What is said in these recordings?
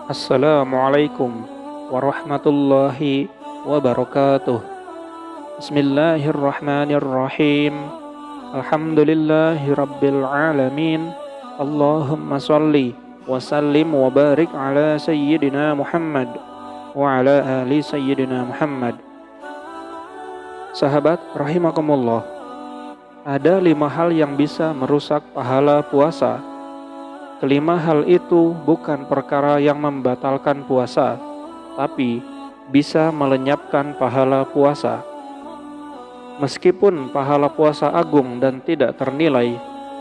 Assalamualaikum warahmatullahi wabarakatuh. Bismillahirrahmanirrahim. Alhamdulillahi rabbil alamin. Allahumma salli wa sallim wa barik ala sayyidina Muhammad wa ala ali sayyidina Muhammad. Sahabat rahimakumullah, ada 5 hal yang bisa merusak pahala puasa. Kelima hal itu bukan perkara yang membatalkan puasa, tapi bisa melenyapkan pahala puasa. Meskipun pahala puasa agung dan tidak ternilai,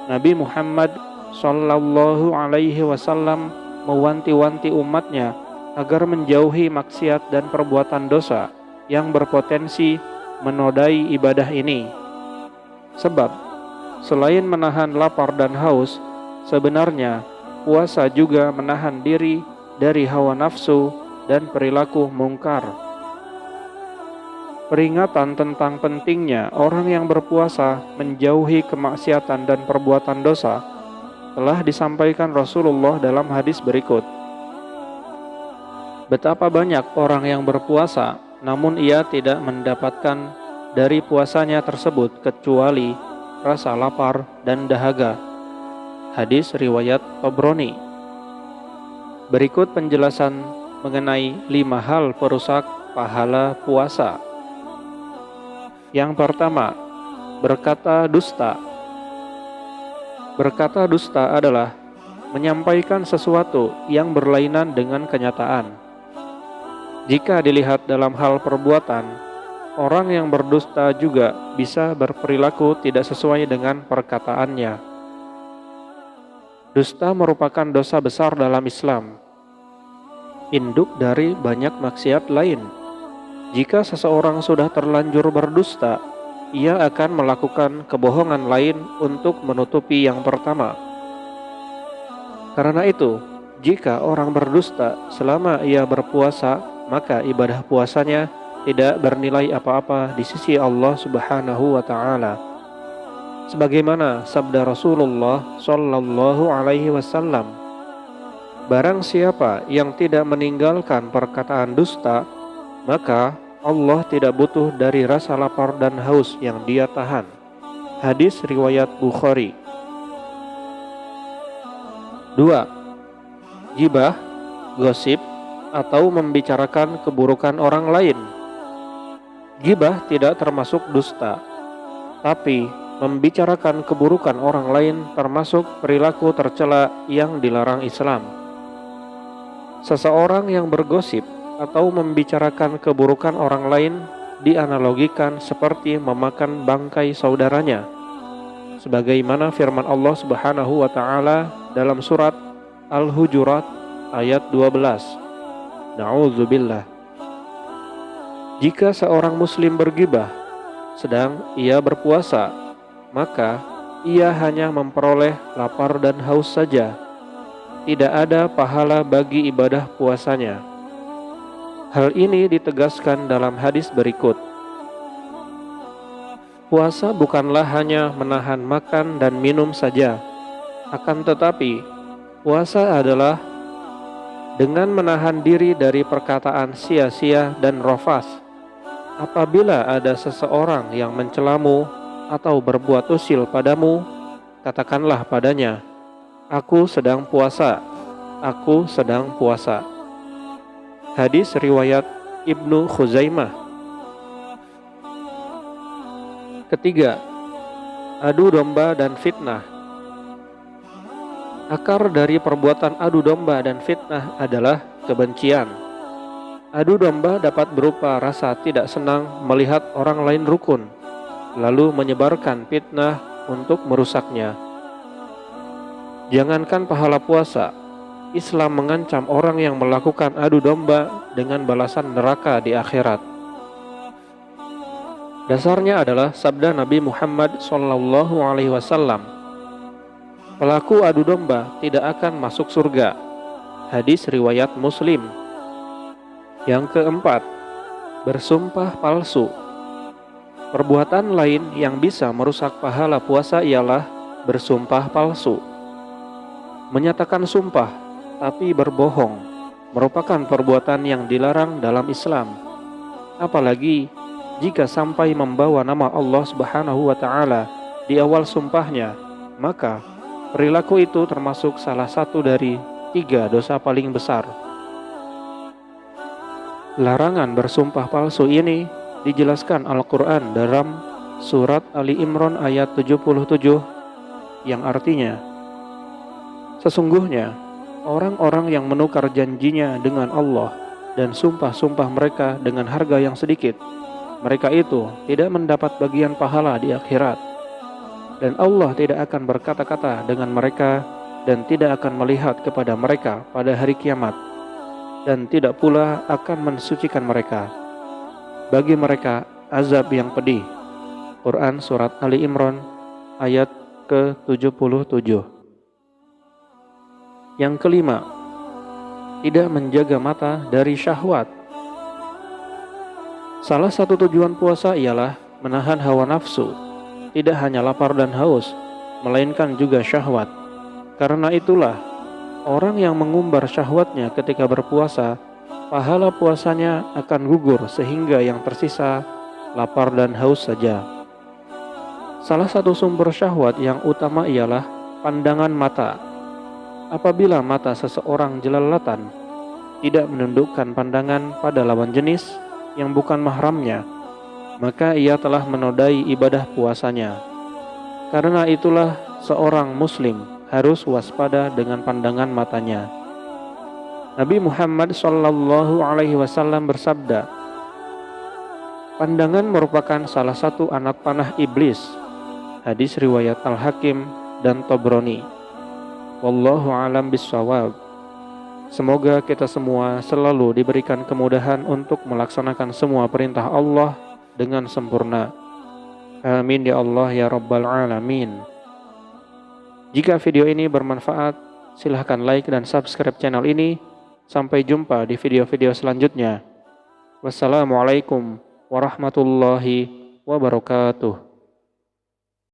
Nabi Muhammad Sallallahu Alaihi Wasallam mewanti-wanti umatnya agar menjauhi maksiat dan perbuatan dosa yang berpotensi menodai ibadah ini. Sebab selain menahan lapar dan haus, sebenarnya puasa juga menahan diri dari hawa nafsu dan perilaku mungkar. Peringatan tentang pentingnya orang yang berpuasa menjauhi kemaksiatan dan perbuatan dosa telah disampaikan Rasulullah dalam hadis berikut. Betapa banyak orang yang berpuasa namun ia tidak mendapatkan dari puasanya tersebut kecuali rasa lapar dan dahaga. Hadis riwayat Tabrani. Berikut penjelasan mengenai 5 hal perusak pahala puasa. Yang pertama, berkata dusta. Berkata dusta adalah menyampaikan sesuatu yang berlainan dengan kenyataan. Jika dilihat dalam hal perbuatan, orang yang berdusta juga bisa berperilaku tidak sesuai dengan perkataannya. Dusta merupakan dosa besar dalam Islam, induk dari banyak maksiat lain. Jika seseorang sudah terlanjur berdusta, ia akan melakukan kebohongan lain untuk menutupi yang pertama. Karena itu, jika orang berdusta selama ia berpuasa, maka ibadah puasanya tidak bernilai apa-apa di sisi Allah Subhanahu wa Ta'ala. Sebagaimana sabda Rasulullah Sallallahu Alaihi Wasallam, barang siapa yang tidak meninggalkan perkataan dusta, maka Allah tidak butuh dari rasa lapar dan haus yang dia tahan. Hadis riwayat Bukhari. 2. Gibah, gosip, atau membicarakan keburukan orang lain. Gibah tidak termasuk dusta, tapi membicarakan keburukan orang lain termasuk perilaku tercela yang dilarang Islam. Seseorang yang bergosip atau membicarakan keburukan orang lain dianalogikan seperti memakan bangkai saudaranya, sebagaimana firman Allah Subhanahu wa Ta'ala dalam surat Al-Hujurat ayat 12. Na'udzubillah. Jika seorang muslim bergibah sedang ia berpuasa, maka ia hanya memperoleh lapar dan haus saja. Tidak ada pahala bagi ibadah puasanya. Hal ini ditegaskan dalam hadis berikut. Puasa bukanlah hanya menahan makan dan minum saja, akan tetapi puasa adalah dengan menahan diri dari perkataan sia-sia dan rofas. Apabila ada seseorang yang mencelamu atau berbuat usil padamu, katakanlah padanya, "Aku sedang puasa, aku sedang puasa." Hadis riwayat Ibnu Khuzaimah. Ketiga, adu domba dan fitnah. Akar dari perbuatan adu domba dan fitnah adalah kebencian. Adu domba dapat berupa rasa tidak senang melihat orang lain rukun, lalu menyebarkan fitnah untuk merusaknya. Jangankan pahala puasa, Islam mengancam orang yang melakukan adu domba dengan balasan neraka di akhirat. Dasarnya adalah sabda Nabi Muhammad SAW, pelaku adu domba tidak akan masuk surga. Hadis riwayat Muslim. Yang keempat, bersumpah palsu. Perbuatan lain yang bisa merusak pahala puasa ialah bersumpah palsu. Menyatakan sumpah tapi berbohong, merupakan perbuatan yang dilarang dalam Islam. Apalagi jika sampai membawa nama Allah Subhanahu wa taala di awal sumpahnya, maka perilaku itu termasuk salah satu dari 3 dosa paling besar. Larangan bersumpah palsu ini dijelaskan Al-Quran dalam surat Ali Imran ayat 77 yang artinya, sesungguhnya orang-orang yang menukar janjinya dengan Allah dan sumpah-sumpah mereka dengan harga yang sedikit, mereka itu tidak mendapat bagian pahala di akhirat. Dan Allah tidak akan berkata-kata dengan mereka dan tidak akan melihat kepada mereka pada hari kiamat, dan tidak pula akan mensucikan mereka. Bagi mereka azab yang pedih. Quran Surat Ali Imran ayat ke-77. Yang kelima, tidak menjaga mata dari syahwat. Salah satu tujuan puasa ialah menahan hawa nafsu, tidak hanya lapar dan haus, melainkan juga syahwat. Karena itulah orang yang mengumbar syahwatnya ketika berpuasa, pahala puasanya akan gugur sehingga yang tersisa lapar dan haus saja. Salah satu sumber syahwat yang utama ialah pandangan mata. Apabila mata seseorang jelalatan, tidak menundukkan pandangan pada lawan jenis yang bukan mahramnya, maka ia telah menodai ibadah puasanya. Karena itulah seorang muslim harus waspada dengan pandangan matanya. Nabi Muhammad SAW bersabda, pandangan merupakan salah satu anak panah iblis. Hadis riwayat Al-Hakim dan Tabrani. Wallahu a'lam bishawab. Semoga kita semua selalu diberikan kemudahan untuk melaksanakan semua perintah Allah dengan sempurna. Amin ya Allah ya Rabbal Alamin. Jika video ini bermanfaat, silahkan like dan subscribe channel ini. Sampai jumpa di video-video selanjutnya. Wassalamualaikum warahmatullahi wabarakatuh.